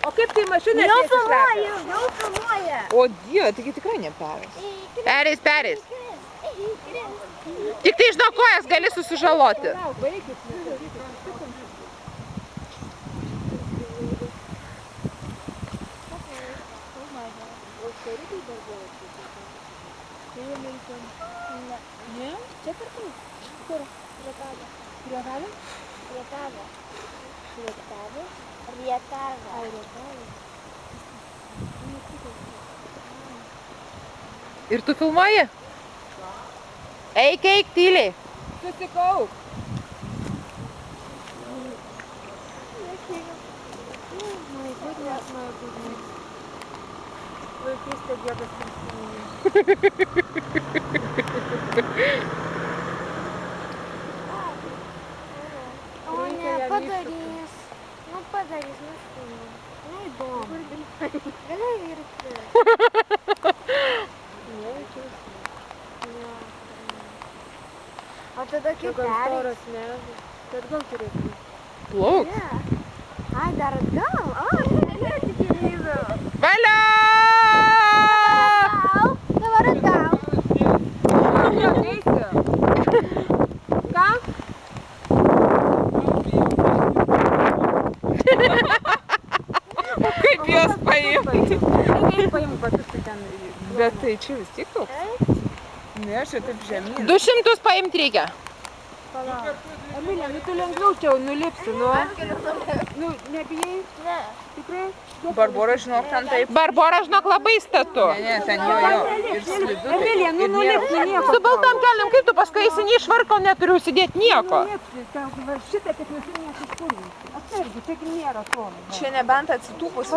O kaip tai mašina Jau išlepia? filmuoja. O Dieve, taigi tikrai neperis. Pereis. Tik tai žinok, kojas gali susižaloti. Ne? Čia kartu? Kur? Prie galio? Ir tu filmuoji? Eik, tyliai. Susikauk. Vaikystė diedas prisiminė. O ne, padarys. Nu, padarys mašiną. Neįdomu. Gali virti. O tada kaip perės? Bet gal turėtų. Plauk. Ai, dar atgal? O, tikimybė. Valio! Dabar atgal. Ką? O kaip jos paimti? Kaip paimti batus tai ten? Bet tai čia vis tiek toks. Ne, aš jau taip žemyn. 200 paimti reikia. Emilija, nu tu lengviau čia nulipsi, nu. Nu, nebijai? Ne. Tikrai? Barbora, žinok, ten taip. Barbora, žinok, labai statu. Ne, ten jo. Ir slidu. Emilija, nu nulipsi nieko. Su baltam keliam, kaip tu paskui eisi neišvarko, neturiu užsidėti nieko. Šitą tik nusimės iš kur. Atsargiai, taigi nėra to. Čia nebent atsitūpus